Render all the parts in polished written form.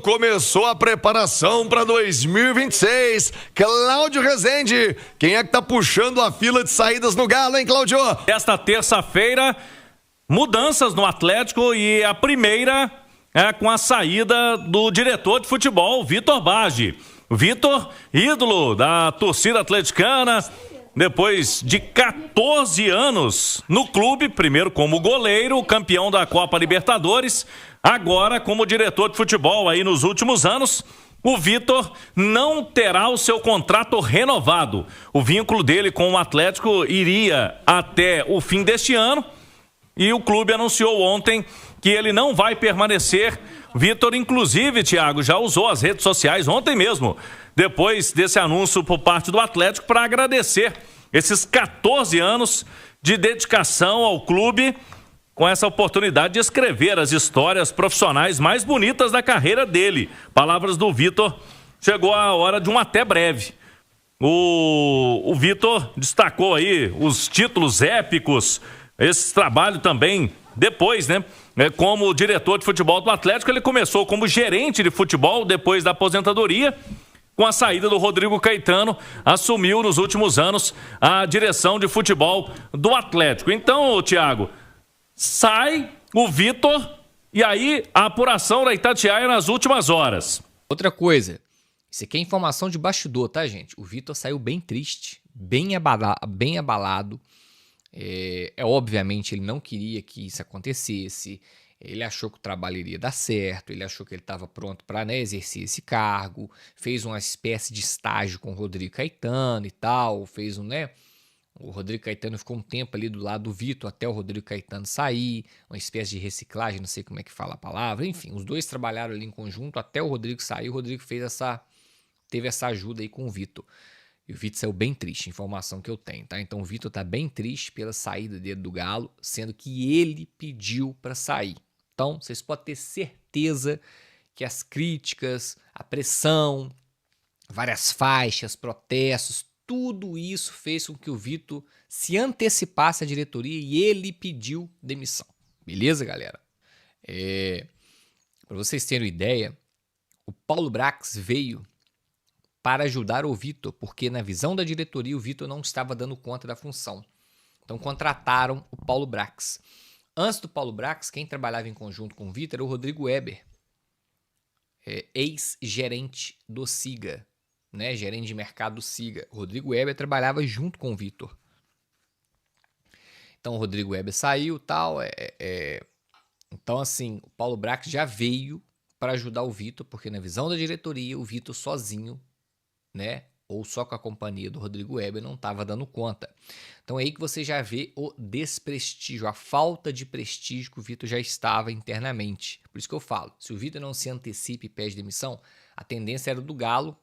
Começou a preparação para 2026. Cláudio Rezende, quem é que tá puxando a fila de saídas no Galo, hein, Cláudio? Esta terça-feira, mudanças no Atlético e a primeira é com a saída do diretor de futebol, Vitor Baggi. Vitor, ídolo da torcida atleticana, depois de 14 anos no clube, primeiro como goleiro, campeão da Copa Libertadores, agora como diretor de futebol aí nos últimos anos. O Vitor não terá o seu contrato renovado. O vínculo dele com o Atlético iria até o fim deste ano e o clube anunciou ontem que ele não vai permanecer. Vitor, inclusive, Thiago, já usou as redes sociais ontem mesmo, depois desse anúncio por parte do Atlético, para agradecer esses 14 anos de dedicação ao clube, com essa oportunidade de escrever as histórias profissionais mais bonitas da carreira dele. Palavras do Vitor, chegou a hora de um até breve. O Vitor destacou aí os títulos épicos, esse trabalho também depois, né? Como diretor de futebol do Atlético, ele começou como gerente de futebol depois da aposentadoria. Com a saída do Rodrigo Caetano, assumiu nos últimos anos a direção de futebol do Atlético. Então, Thiago, sai o Vitor e aí a apuração da Itatiaia nas últimas horas. Outra coisa, isso aqui é informação de bastidor, tá, gente? O Vitor saiu bem triste, bem abalado. Obviamente ele não queria que isso acontecesse. Ele achou que o trabalho iria dar certo, ele achou que ele estava pronto para, né, exercer esse cargo, fez uma espécie de estágio com o Rodrigo Caetano e tal, o Rodrigo Caetano ficou um tempo ali do lado do Vitor até o Rodrigo Caetano sair, uma espécie de reciclagem, não sei como é que fala a palavra, enfim, os dois trabalharam ali em conjunto até o Rodrigo sair. O Rodrigo teve essa ajuda aí com o Vitor. E o Vitor saiu bem triste, informação que eu tenho, tá? Então o Vitor tá bem triste pela saída dele do Galo, sendo que ele pediu para sair. Então, vocês podem ter certeza que as críticas, a pressão, várias faixas, protestos, tudo isso fez com que o Vitor se antecipasse à diretoria e ele pediu demissão. Beleza, galera? Para vocês terem uma ideia, o Paulo Brax veio para ajudar o Vitor, porque na visão da diretoria o Vitor não estava dando conta da função. Então contrataram o Paulo Brax. Antes do Paulo Brax, quem trabalhava em conjunto com o Vitor era o Rodrigo Weber, ex-gerente do Siga, né? Gerente de mercado do Siga. O Rodrigo Weber trabalhava junto com o Vitor. Então o Rodrigo Weber saiu e tal. Então, assim, o Paulo Brax já veio para ajudar o Vitor, porque na visão da diretoria, o Vitor sozinho, né, ou só com a companhia do Rodrigo Weber, não estava dando conta. Então é aí que você já vê o desprestígio, a falta de prestígio que o Vitor já estava internamente. Por isso que eu falo, se o Vitor não se antecipa e pede demissão, a tendência era do Galo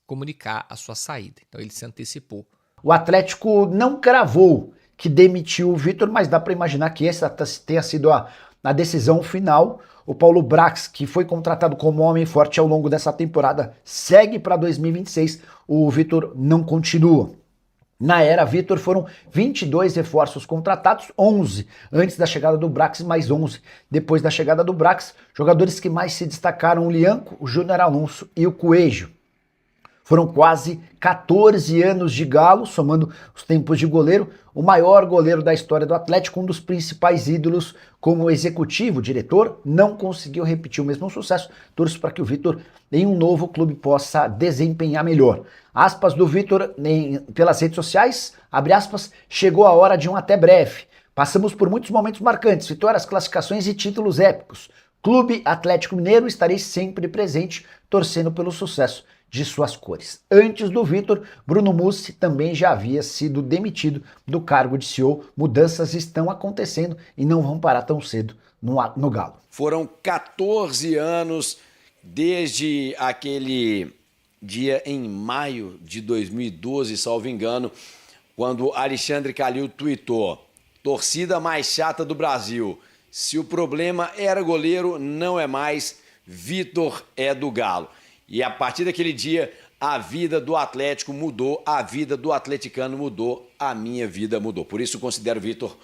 comunicar a sua saída. Então ele se antecipou. O Atlético não cravou que demitiu o Vitor, mas dá para imaginar que essa tenha sido a decisão final. O Paulo Brax, que foi contratado como homem forte ao longo dessa temporada, segue para 2026. O Vitor não continua. Na era Vitor foram 22 reforços contratados, 11 antes da chegada do Brax, mais 11 depois da chegada do Brax. Jogadores que mais se destacaram: o Lianco, o Júnior Alonso e o Coelho. Foram quase 14 anos de Galo, somando os tempos de goleiro, o maior goleiro da história do Atlético, um dos principais ídolos como executivo, diretor, não conseguiu repetir o mesmo sucesso. Torço para que o Vitor, em um novo clube, possa desempenhar melhor. Aspas do Vitor pelas redes sociais, abre aspas, chegou a hora de um até breve. Passamos por muitos momentos marcantes, vitórias, classificações e títulos épicos. Clube Atlético Mineiro, estarei sempre presente, torcendo pelo sucesso de suas cores. Antes do Vitor, Bruno Mussi também já havia sido demitido do cargo de CEO. Mudanças estão acontecendo e não vão parar tão cedo no Galo. Foram 14 anos desde aquele dia em maio de 2012, salvo engano, quando Alexandre Calil tuitou: torcida mais chata do Brasil. Se o problema era goleiro, não é mais. Vitor é do Galo. E a partir daquele dia, a vida do Atlético mudou, a vida do atleticano mudou, a minha vida mudou. Por isso, considero o Vitor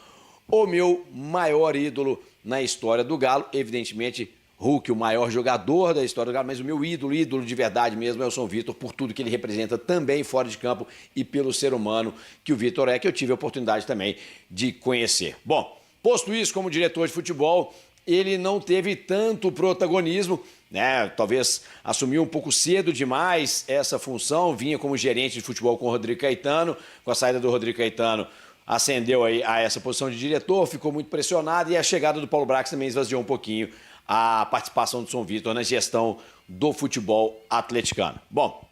o meu maior ídolo na história do Galo. Evidentemente, Hulk, o maior jogador da história do Galo, mas o meu ídolo de verdade mesmo é o São Vitor, por tudo que ele representa também fora de campo e pelo ser humano que o Vitor é, que eu tive a oportunidade também de conhecer. Bom, posto isso, como diretor de futebol, ele não teve tanto protagonismo, né? Talvez assumiu um pouco cedo demais essa função, vinha como gerente de futebol com o Rodrigo Caetano, com a saída do Rodrigo Caetano, ascendeu aí a essa posição de diretor, ficou muito pressionado, e a chegada do Paulo Brax também esvaziou um pouquinho a participação do São Vitor na gestão do futebol atleticano. Bom,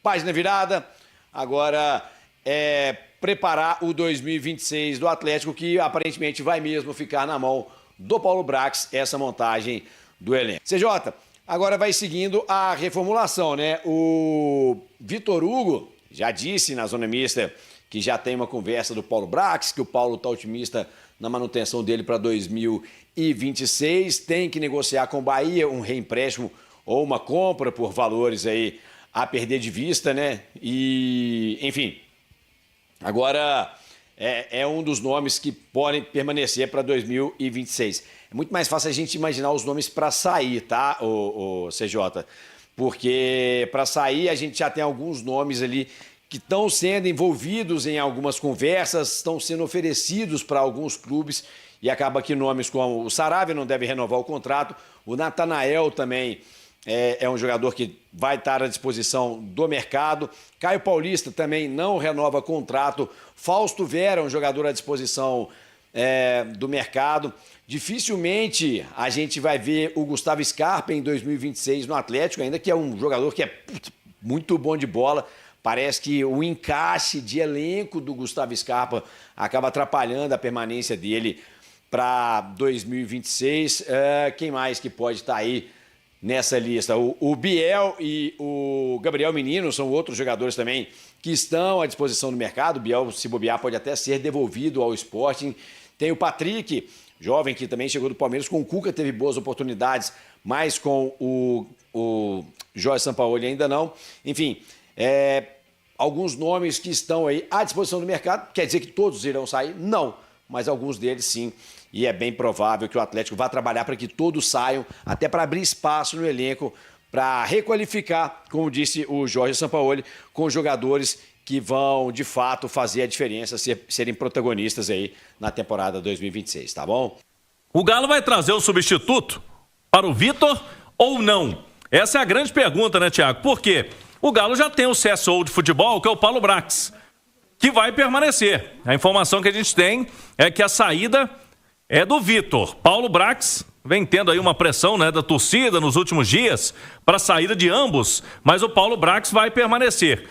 página virada, agora é preparar o 2026 do Atlético, que aparentemente vai mesmo ficar na mão do Paulo Brax, essa montagem do elenco. CJ, agora vai seguindo a reformulação, né? O Vitor Hugo já disse na zona mista que já tem uma conversa do Paulo Brax, que o Paulo está otimista na manutenção dele para 2026, tem que negociar com o Bahia um reempréstimo ou uma compra por valores aí a perder de vista, né? E, enfim, agora é um dos nomes que podem permanecer para 2026. É muito mais fácil a gente imaginar os nomes para sair, tá, o CJ? Porque para sair a gente já tem alguns nomes ali que estão sendo envolvidos em algumas conversas, estão sendo oferecidos para alguns clubes, e acaba que nomes como o Saravia não deve renovar o contrato, o Natanael também é um jogador que vai estar à disposição do mercado, Caio Paulista também não renova contrato, Fausto Vera, um jogador à disposição do mercado. Dificilmente a gente vai ver o Gustavo Scarpa em 2026 no Atlético, ainda que é um jogador que é muito bom de bola. Parece que o encaixe de elenco do Gustavo Scarpa acaba atrapalhando a permanência dele para 2026. Quem mais que pode estar aí nessa lista? O Biel e o Gabriel Menino são outros jogadores também que estão à disposição do mercado. O Biel, se bobear, pode até ser devolvido ao Sporting. Tem o Patrick, jovem que também chegou do Palmeiras. Com o Cuca teve boas oportunidades, mas com o Jorge Sampaoli ainda não. Enfim, alguns nomes que estão aí à disposição do mercado. Quer dizer que todos irão sair? Não, mas alguns deles sim. E é bem provável que o Atlético vá trabalhar para que todos saiam, até para abrir espaço no elenco, para requalificar, como disse o Jorge Sampaoli, com jogadores que vão, de fato, fazer a diferença, serem protagonistas aí na temporada 2026, tá bom? O Galo vai trazer o substituto para o Vitor ou não? Essa é a grande pergunta, né, Thiago? Por quê? O Galo já tem o CSO de futebol, que é o Paulo Brax, que vai permanecer. A informação que a gente tem é que a saída é do Vitor. Paulo Brax vem tendo aí uma pressão, né, da torcida nos últimos dias para a saída de ambos, mas o Paulo Brax vai permanecer.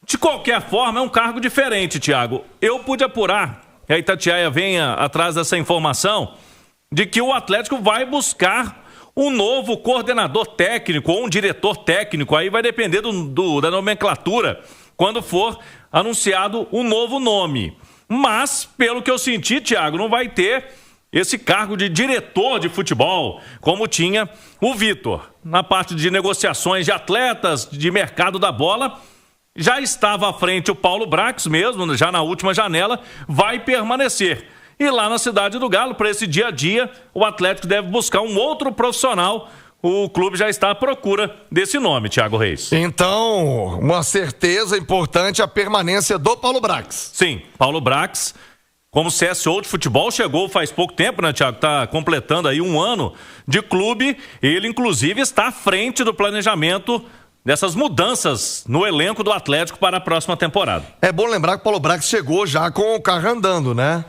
De qualquer forma, é um cargo diferente, Thiago. Eu pude apurar, e a Itatiaia vem atrás dessa informação, de que o Atlético vai buscar um novo coordenador técnico ou um diretor técnico. Aí vai depender da nomenclatura quando for anunciado um novo nome. Mas, pelo que eu senti, Thiago, não vai ter esse cargo de diretor de futebol, como tinha o Vitor. Na parte de negociações de atletas, de mercado da bola, já estava à frente o Paulo Brax mesmo, já na última janela, vai permanecer. E lá na Cidade do Galo, para esse dia a dia, o Atlético deve buscar um outro profissional. O clube já está à procura desse nome, Thiago Reis. Então, uma certeza importante, a permanência do Paulo Brax. Sim, Paulo Brax, como CSO de futebol, chegou faz pouco tempo, né, Thiago? Está completando aí 1 ano de clube. Ele, inclusive, está à frente do planejamento dessas mudanças no elenco do Atlético para a próxima temporada. É bom lembrar que o Paulo Brax chegou já com o carro andando, né?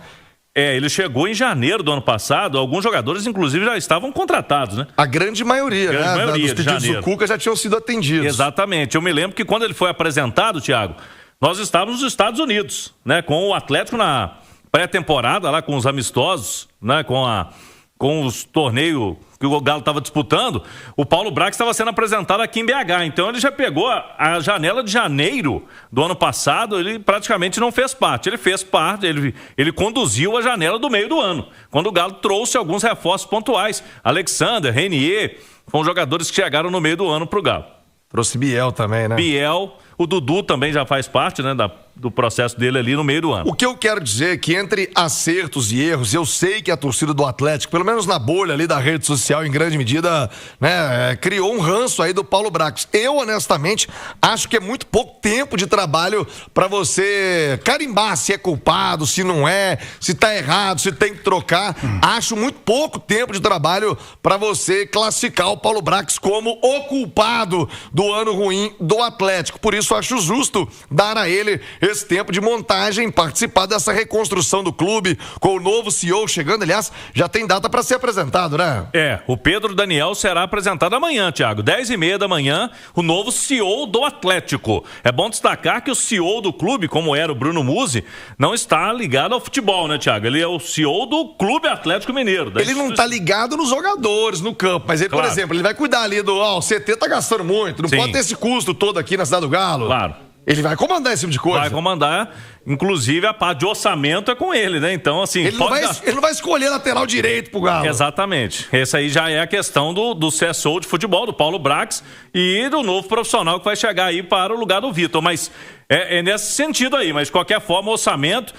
Ele chegou em janeiro do ano passado. Alguns jogadores, inclusive, já estavam contratados, né? A grande maioria, né? Maioria, dos pedidos do Cuca já tinham sido atendidos. Exatamente. Eu me lembro que quando ele foi apresentado, Thiago, nós estávamos nos Estados Unidos, né? Com o Atlético na pré-temporada, lá com os amistosos, né? Com os torneios que o Galo estava disputando, o Paulo Brax estava sendo apresentado aqui em BH. Então ele já pegou a janela de janeiro do ano passado, ele praticamente não fez parte. Ele fez parte, ele conduziu a janela do meio do ano, quando o Galo trouxe alguns reforços pontuais. Alexander, Renier, foram jogadores que chegaram no meio do ano para o Galo. Trouxe Biel também, né? Biel, O Dudu também já faz parte, né, do processo dele ali no meio do ano. O que eu quero dizer é que entre acertos e erros, eu sei que a torcida do Atlético, pelo menos na bolha ali da rede social, em grande medida, né, criou um ranço aí do Paulo Brax. Eu, honestamente, acho que é muito pouco tempo de trabalho para você carimbar se é culpado, se não é, se tá errado, se tem que trocar. Acho muito pouco tempo de trabalho para você classificar o Paulo Brax como o culpado do ano ruim do Atlético. Por isso, acho justo dar a ele esse tempo de montagem, participar dessa reconstrução do clube, com o novo CEO chegando. Aliás, já tem data para ser apresentado, né? O Pedro Daniel será apresentado amanhã, Thiago, 10h30 da manhã, o novo CEO do Atlético. É bom destacar que o CEO do clube, como era o Bruno Musi, não está ligado ao futebol, né, Thiago? Ele é o CEO do Clube Atlético Mineiro. Ele não está ligado nos jogadores, no campo, mas ele, claro, por exemplo, ele vai cuidar ali do, o CT tá gastando muito, não pode ter esse custo todo aqui na Cidade do Galo. Claro. Ele vai comandar esse tipo de coisa. Vai comandar, inclusive a parte de orçamento é com ele, né? Então, assim... Ele não vai escolher lateral direito pro Galo. Exatamente. Essa aí já é a questão do CSO de futebol, do Paulo Brax, e do novo profissional que vai chegar aí para o lugar do Vitor. Mas é nesse sentido aí, mas de qualquer forma, o orçamento,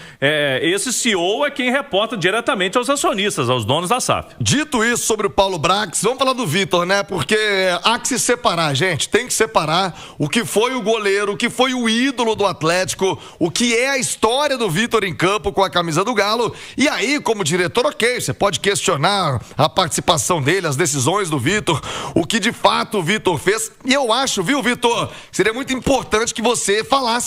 esse CEO é quem reporta diretamente aos acionistas, aos donos da SAF. Dito isso sobre o Paulo Brax, vamos falar do Vitor, né? Porque há que se separar, gente. Tem que separar o que foi o goleiro, o que foi o ídolo do Atlético, o que é a história do Vitor em campo com a camisa do Galo. E aí, como diretor, ok, você pode questionar a participação dele, as decisões do Vitor, o que de fato o Vitor fez. E eu acho, viu, Vitor, seria muito importante que você falasse.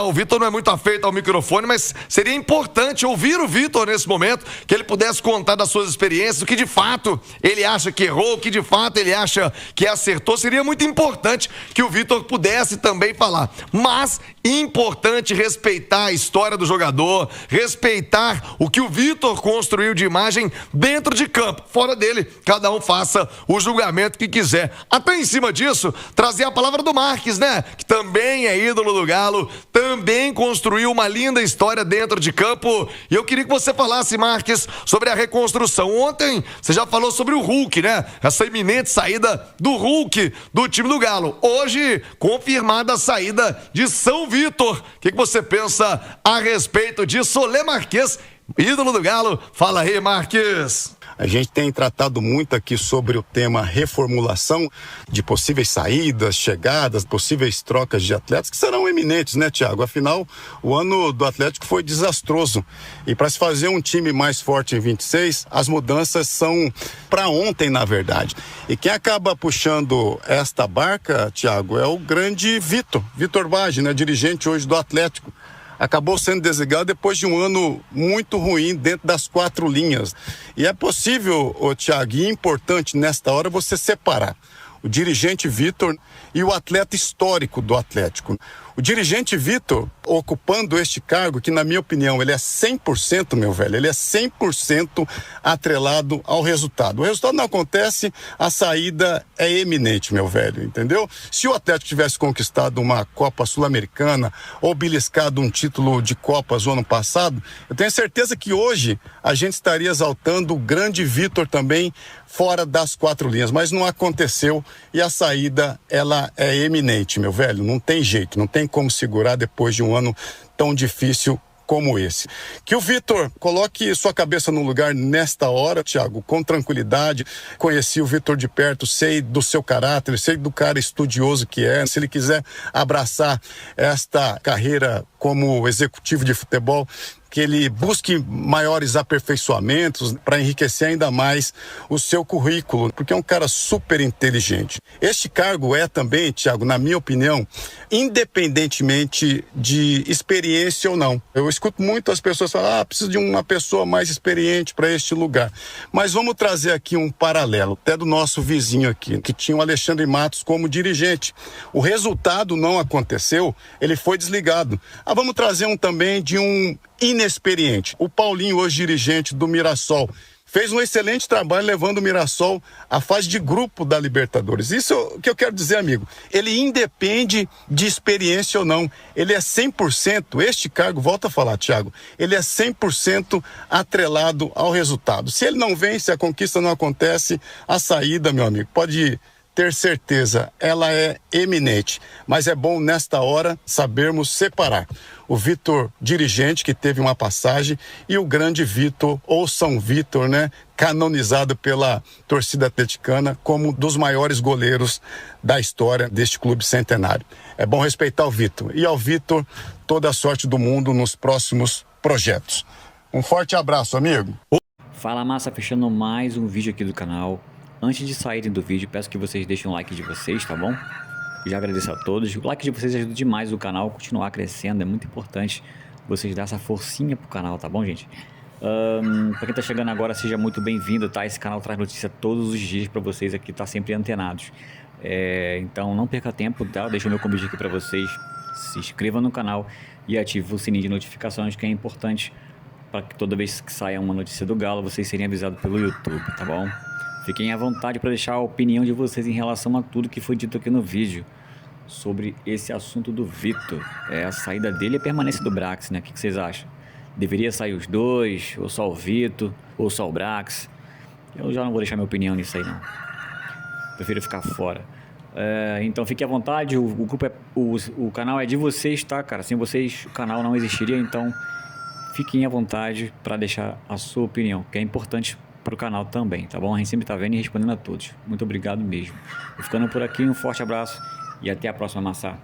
O Vitor não é muito afeito ao microfone, mas seria importante ouvir o Vitor nesse momento, que ele pudesse contar das suas experiências, o que de fato ele acha que errou, o que de fato ele acha que acertou. Seria muito importante que o Vitor pudesse também falar. Mas importante respeitar a história do jogador, respeitar o que o Vitor construiu de imagem dentro de campo. Fora dele, cada um faça o julgamento que quiser. Até em cima disso, trazer a palavra do Marques, né? Que também é ídolo do Galo, também construiu uma linda história dentro de campo. E eu queria que você falasse, Marques, sobre a reconstrução. Ontem você já falou sobre o Hulk, né? Essa iminente saída do Hulk do time do Galo. Hoje, confirmada a saída de São Vitor. O que você pensa a respeito disso? Olê Marques, ídolo do Galo. Fala aí, Marques. A gente tem tratado muito aqui sobre o tema reformulação de possíveis saídas, chegadas, possíveis trocas de atletas que serão eminentes, né, Thiago? Afinal, o ano do Atlético foi desastroso. E para se fazer um time mais forte em 26, as mudanças são para ontem, na verdade. E quem acaba puxando esta barca, Thiago, é o grande Vitor Bage, né, dirigente hoje do Atlético. Acabou sendo desligado depois de um ano muito ruim dentro das 4 linhas. E é possível, Thiago, e importante nesta hora você separar o dirigente Vitor e o atleta histórico do Atlético. O dirigente Vitor, ocupando este cargo, que na minha opinião ele é 100%, meu velho, ele é 100% atrelado ao resultado. O resultado não acontece, a saída é eminente, meu velho, entendeu? Se o Atlético tivesse conquistado uma Copa Sul-Americana ou beliscado um título de Copas no ano passado, eu tenho certeza que hoje a gente estaria exaltando o grande Vitor também fora das 4 linhas, mas não aconteceu e a saída, ela é eminente, meu velho, não tem jeito, não tem como segurar depois de um ano tão difícil como esse. Que o Vitor coloque sua cabeça no lugar nesta hora, Thiago, com tranquilidade. Conheci o Vitor de perto, sei do seu caráter, sei do cara estudioso que é. Se ele quiser abraçar esta carreira como executivo de futebol, que ele busque maiores aperfeiçoamentos para enriquecer ainda mais o seu currículo, porque é um cara super inteligente. Este cargo é também, Thiago, na minha opinião, independentemente de experiência ou não. Eu escuto muito as pessoas falar, preciso de uma pessoa mais experiente para este lugar. Mas vamos trazer aqui um paralelo, até do nosso vizinho aqui, que tinha o Alexandre Matos como dirigente. O resultado não aconteceu, ele foi desligado. Vamos trazer um também de um inexperiente. O Paulinho, hoje dirigente do Mirassol, fez um excelente trabalho levando o Mirassol à fase de grupo da Libertadores. Isso é o que eu quero dizer, amigo. Ele independe de experiência ou não. Ele é 100%, este cargo, volta a falar, Thiago, ele é 100% atrelado ao resultado. Se ele não vem, se a conquista não acontece, a saída, meu amigo, pode ter certeza, ela é eminente. Mas é bom, nesta hora, sabermos separar o Vitor dirigente, que teve uma passagem, e o grande Vitor, ou São Vitor, né? Canonizado pela torcida atleticana como um dos maiores goleiros da história deste clube centenário. É bom respeitar o Vitor. E ao Vitor, toda a sorte do mundo nos próximos projetos. Um forte abraço, amigo. Fala, massa, fechando mais um vídeo aqui do canal. Antes de saírem do vídeo, peço que vocês deixem um like de vocês, tá bom? Já agradeço a todos. O like de vocês ajuda demais o canal a continuar crescendo. É muito importante vocês dar essa forcinha pro canal, tá bom, gente? Pra quem tá chegando agora, seja muito bem-vindo, tá? Esse canal traz notícia todos os dias pra vocês aqui, tá sempre antenados. Então não perca tempo, tá? Deixa o meu convite aqui pra vocês. Se inscreva no canal e ative o sininho de notificações, que é importante para que toda vez que saia uma notícia do Galo, vocês serem avisados pelo YouTube, tá bom? Fiquem à vontade para deixar a opinião de vocês em relação a tudo que foi dito aqui no vídeo sobre esse assunto do Vitor. A saída dele e a permanência do Brax, né? O que vocês acham? Deveria sair os dois, ou só o Vitor, ou só o Brax? Eu já não vou deixar minha opinião nisso aí, não. Prefiro ficar fora. Então fique à vontade, o grupo o canal é de vocês, tá, cara? Sem vocês o canal não existiria, então fiquem à vontade para deixar a sua opinião, que é importante para o canal também, tá bom? A gente sempre tá vendo e respondendo a todos. Muito obrigado mesmo. Vou ficando por aqui, um forte abraço e até a próxima, Massa.